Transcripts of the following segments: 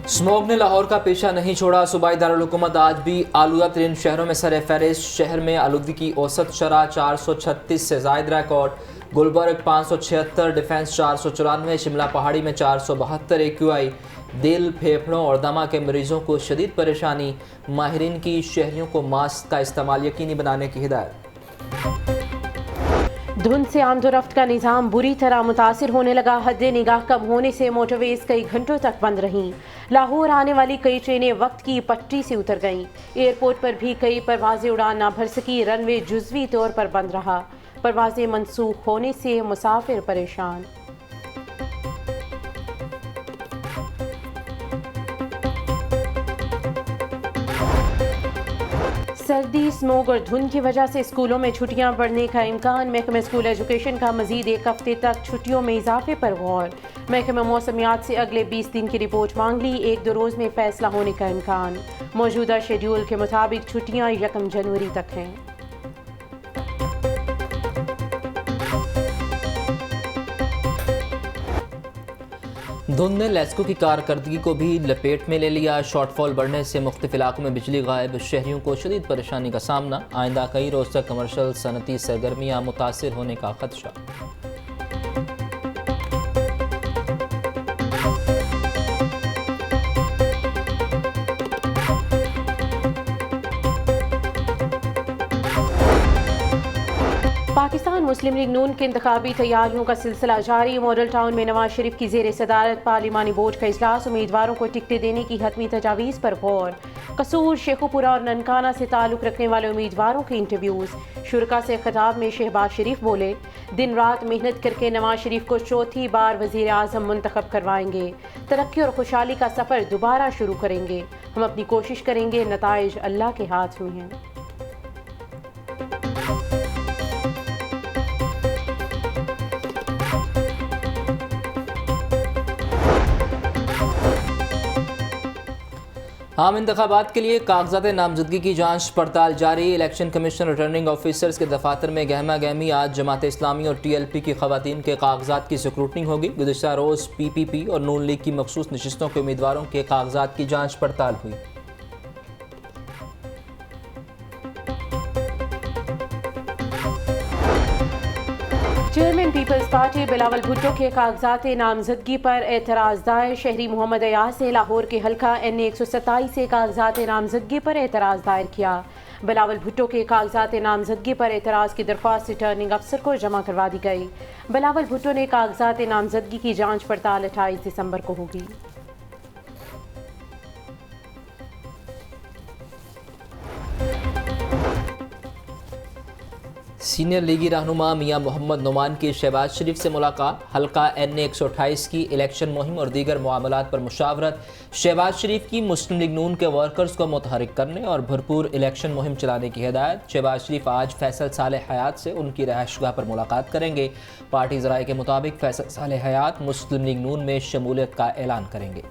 Smog ने लाहौर का पीछा नहीं छोड़ा। सूबाई दारुल हुकूमत आज भी आलूदा तरीन शहरों में सर फहरिस्त। शहर में आलूदगी की औसत शरह 436 से जायद रिकॉर्ड। गुलबर्ग 576, डिफेंस 494, शिमला पहाड़ी में 472 AQI। दिल, फेफड़ों और दमा के मरीजों को शदीद परेशानी। माहिरीन की शहरियों को मास्क का इस्तेमाल यकीनी बनाने की हिदायत। धुंध से आमदोरफ्त का निज़ाम बुरी तरह मुतासिर होने लगा। हद निगाह कम होने से मोटरवेज कई घंटों तक बंद रहीं। लाहौर आने वाली कई ट्रेनें वक्त की पटरी से उतर गईं। एयरपोर्ट पर भी कई परवाजें उड़ान ना भर सकी। रनवे जुज़वी तौर पर बंद रहा। परवाजें मनसूख होने से मुसाफिर परेशान। सर्दी, स्मोग और धुंध की वजह से स्कूलों में छुट्टियां बढ़ने का इम्कान। महकमा स्कूल एजुकेशन का मजीद एक हफ्ते तक छुट्टियों में इजाफे पर गौर। महकमा मौसमियात से अगले 20 दिन की रिपोर्ट मांग ली। 1-2 रोज़ में फैसला होने का इम्कान। मौजूदा शेड्यूल के मुताबिक छुट्टियां 1 जनवरी तक हैं। धुंध ने लेस्को की कारकर्दगी को भी लपेट में ले लिया। शॉर्टफॉल बढ़ने से मुख्तलिफ इलाकों में बिजली गायब। शहरियों को शदीद परेशानी का सामना। आइंदा कई रोज़ तक कमर्शल सनती सरगर्मियाँ मुतासिर होने का खदशा। पाकिस्तान मुस्लिम लीग नून की इंतखाबी तैयारियों का सिलसिला जारी। मॉडल टाउन में नवाज शरीफ की ज़ेर सदारत पार्लिमानी बोर्ड का इजलास। उम्मीदवारों को टिकटें देने की हतमी तजावीज़ पर गौर। कसूर, शेखुपुरा और ननकाना से ताल्लुक़ रखने वाले उम्मीदवारों के इंटरव्यूज़। शुरका से खिताब में शहबाज शरीफ बोले, दिन रात मेहनत करके नवाज शरीफ को चौथी बार वज़ीर आज़म मुंतखब करवाएंगे। तरक्की और खुशहाली का सफ़र दोबारा शुरू करेंगे। हम अपनी कोशिश करेंगे, नताइज अल्लाह के हाथ में हैं। आम इंतखाबात के लिए कागजात नामजदगी की जांच पड़ताल जारी। इलेक्शन कमीशन रिटर्निंग ऑफिसर्स के दफातर में गहमा गहमी। आज जमात इस्लामी और TLP की खवातीन के कागजात की स्क्रूटनी होगी। गुज़िश्ता रोज़ PPP और नून लीग की मखसूस नशिस्तों के उम्मीदवारों के कागजात की जांच पड़ताल हुई। Chairman Peoples Party Bilawal Bhutto के कागजात नामजदगी पर एतराज़ दायर। शहरी मोहम्मद अयाज ने लाहौर के हल्का NA 127 से कागजात नामजदगी पर एतराज़ दायर किया। बिलावल भुट्टो के कागजात नामजदगी पर एतराज़ की दरख्वास्त रिटर्निंग अफसर को जमा करवा दी गई। बिलावल भुट्टो ने कागजात नामजदगी की जाँच पड़ताल 28 दिसंबर को होगी। सीनियर लीगी रहनुमा मियां मोहम्मद नुमान की शहबाज शरीफ से मुलाकात। हल्का NA 128 की इलेक्शन मुहिम और दीगर मामलात पर मुशावरत। शहबाज शरीफ की मुस्लिम लीग नून के वर्कर्स को मुतहरिक करने और भरपूर इलेक्शन मुहिम चलाने की हिदायत। शहबाज शरीफ आज फैसल सालेह हयात से उनकी रहायशगाह पर मुलाकात करेंगे। पार्टी ज़राए के मुताबिक फैसल सालेह हयात मुस्लिम लीग नून में शमूलियत का ऐलान करेंगे।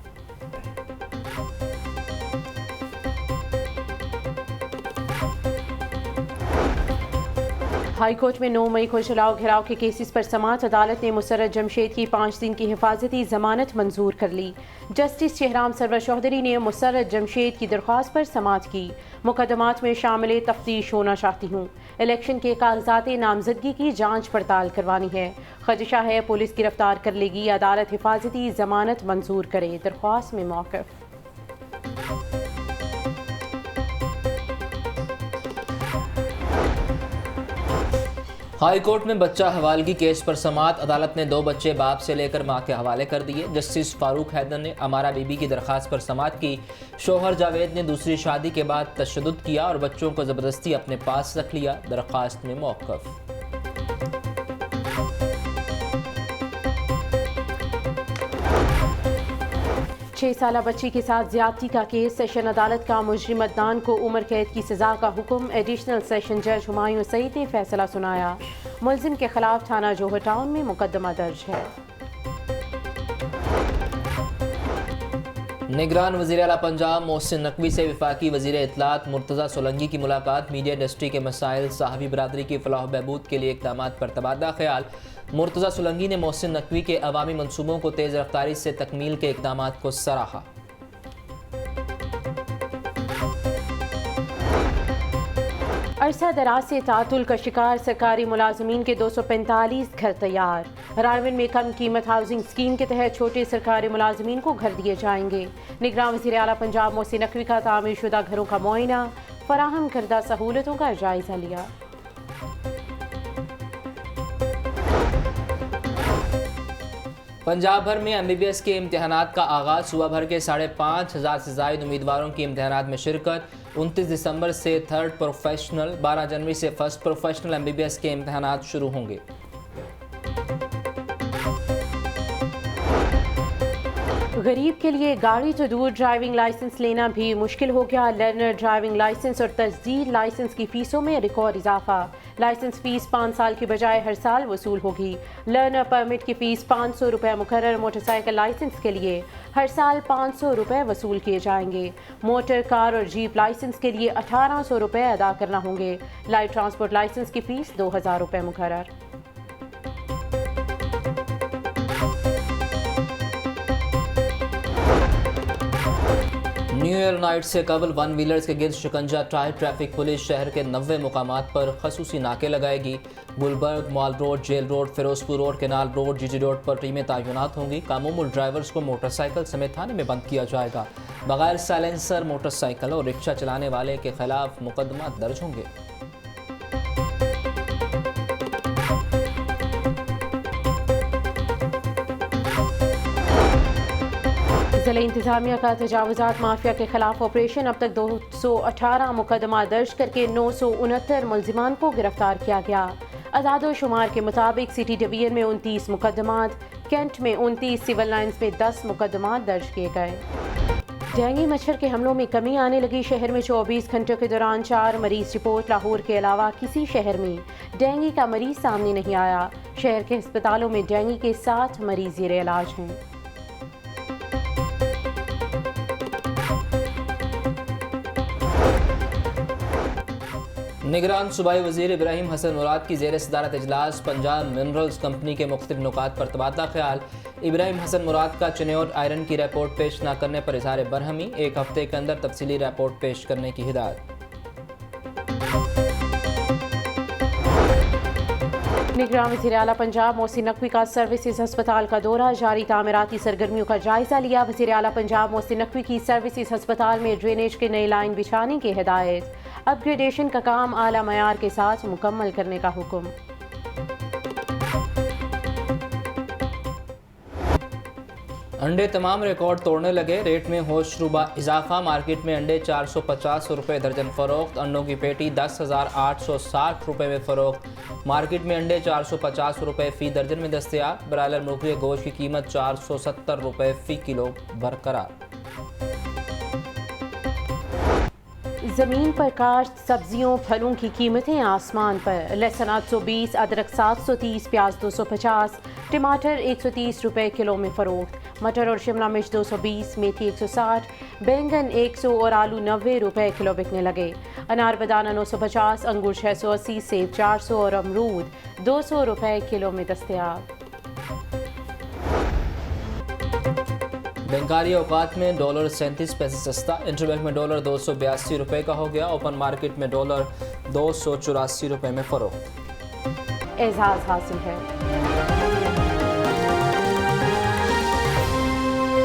हाई कोर्ट में 9 मई को जलाओ घिराव के केसेस पर समाअत। अदालत ने मुसर्रत जमशेद की 5 दिन की हिफाजती जमानत मंजूर कर ली। जस्टिस शेहराम सरवर चौधरी ने मुसर्रत जमशेद की दरख्वास्त पर समाअत की। मुकदमात में शामिल तफ्तीश होना चाहती हूँ। इलेक्शन के कागजात नामजदगी की जांच पड़ताल करवानी है। खदशा है पुलिस गिरफ्तार कर लेगी। अदालत हिफाजती जमानत मंजूर करे। दरख्वास्त में मौक़िफ़। हाई कोर्ट में बच्चा हवालगी केस पर समाअत। अदालत ने 2 बच्चे बाप से लेकर मां के हवाले कर दिए। जस्टिस फारूक हैदर ने अमारा बीबी की दरख्वास्त पर समाअत की। शोहर जावेद ने दूसरी शादी के बाद तशद्दुद किया और बच्चों को ज़बरदस्ती अपने पास रख लिया। दरख्वास्त में मौक़िफ़। 6 साला बच्ची के साथ ज्यादती का केस। सेशन अदालत का मुजरिम अदनान को उम्र कैद की सजा का हुक्म। एडिशनल सेशन जज हुमायूं सईद ने फैसला सुनाया। मुलजिम के खिलाफ थाना जोहर टाउन में मुकदमा दर्ज है। निगरान वज़ीर आला पंजाब मोहसिन नकवी से वफाकी वज़ीर इत्तलात मुर्तज़ा सोलंकी की मुलाकात। मीडिया इंडस्ट्री के मसाइल, साहबी बरादरी की फलाह बहबूद के लिए इक़दामात पर तबादला ख्याल। मुर्तज़ा सोलंकी ने मोहसिन नकवी के अवामी मनसूबों को तेज़ रफ्तारी से तकमील के इक़दामात को सराहा। अरसा दराज से तातुल का शिकार सरकारी मुलाजमीन के 245 घर तैयार। रायवन में कम कीमत हाउसिंग स्कीम के तहत छोटे सरकारी मुलाजमीन को घर दिए जाएंगे। निगरान वज़ीर आला पंजाब मोहसिन नकवी का तामीर शुदा घरों का मुआयना, फराहम करदा सहूलतों का जायजा लिया। पंजाब भर में MBBS के इम्तहानात का आगाज़। सुबह भर के 5,500 से ज़ायद उम्मीदवारों की इम्तहानात में शिरकत। 29 दिसंबर से थर्ड प्रोफेशनल, 12 जनवरी से फर्स्ट प्रोफेशनल MBBS के इम्तहानात शुरू होंगे। गरीब के लिए गाड़ी तो दूर, ड्राइविंग लाइसेंस लेना भी मुश्किल हो गया। लर्नर ड्राइविंग लाइसेंस और तजदीद लाइसेंस की फ़ीसों में रिकॉर्ड इजाफा। लाइसेंस फ़ीस 5 साल की बजाय हर साल वसूल होगी। लर्नर परमिट की फ़ीस 500 रुपये मुकर्रर। मोटरसाइकिल लाइसेंस के लिए हर साल 500 रुपये वसूल किए जाएंगे। मोटर, कार और जीप लाइसेंस के लिए 1800 रुपये अदा करना होंगे। लाइट ट्रांसपोर्ट लाइसेंस की फ़ीस 2000 रुपये मुकर्रर। न्यू ईयर नाइट से कबल वन व्हीलर्स के गिर्द शिकंजा ट्राई। ट्रैफिक पुलिस शहर के 90 मुकामात पर खसूसी नाके लगाएगी। Gulberg, Mall Road, Jail Road, Ferozepur Road, Canal Road, GG Road पर टीमें तैनात होंगी। कामूमुल ड्राइवर्स को मोटरसाइकिल समेत थाने में बंद किया जाएगा। बगैर साइलेंसर मोटरसाइकिल और रिक्शा चलाने वाले के खिलाफ मुकदमा दर्ज होंगे। ज़िला इंतज़ामिया का तजावुज़ात माफिया के खिलाफ ऑपरेशन। अब तक 218 मुकदमा दर्ज करके 969 मुलजिमान को गिरफ्तार किया गया। अदादो शुमार के मुताबिक सिटी डिवीजन में 29 मुकदमात, कैंट में 29, सिविल लाइन्स में 10 मुकदमात दर्ज किए गए। डेंगू मच्छर के हमलों में कमी आने लगी। शहर में 24 घंटों के दौरान 4 मरीज रिपोर्ट। लाहौर के अलावा किसी शहर में डेंगू का मरीज सामने नहीं आया। शहर के अस्पतालों में डेंगू के 60 मरीज ज़ेरे इलाज हैं। निगरान सूबाई वज़ीर इब्राहिम हसन मुराद की ज़ेर सदारत इजलास। पंजाब मिनरल्स कंपनी के मुख्तलिफ नुकात पर तबादला ख्याल। इब्राहिम हसन मुराद का चिन्योट आयरन की रिपोर्ट पेश न करने पर इज़हार बरहमी। 1 हफ्ते के अंदर तफसीली रिपोर्ट पेश करने की हिदायत। निगरान वज़ीर आला पंजाब मोहसिन नकवी का सर्विसेज अस्पताल का दौरा। जारी तामीराती सरगर्मियों का जायजा लिया। वज़ीर आला पंजाब मोहसिन नकवी की सर्विसेज अस्पताल में ड्रेनेज के नई लाइन बिछाने की हिदायत। अपग्रेडेशन का काम आला मयार के साथ मुकम्मल करने का हुक्म। अंडे तमाम रिकॉर्ड तोड़ने लगे। रेट में होशरुबा इजाफा। मार्केट में अंडे 450 रुपये दर्जन फ़रोख्त। अंडों की पेटी 10,860 रुपये में फ़रोख्त। मार्केट में अंडे 450 रुपये फ़ी दर्जन में दस्तयाब। ब्रायलर मुर्गी गोश्त की कीमत 470 रुपये फ़ी किलो बरकरार। ज़मीन पर काश्त सब्जियों फलों की कीमतें आसमान पर। लहसुन 820, अदरक 730, प्याज 250, टमाटर 130 रुपये किलो में फ़रोख्त। मटर और शिमला मिर्च 220, मेथी 160, बैंगन 100 और आलू 90 रुपये किलो बिकने लगे। अनार बदाना 950, अंगूर 680, सेब 400 और अमरूद 200 रुपये किलो में दस्तयाब। बैंकारी औकात में डॉलर 37 पैसे सस्ता। इंटरबैंक में डॉलर 282 रुपये का हो गया। ओपन मार्केट में डॉलर 284 रुपये में फ़रोख्त। एजाज़ हासिल है।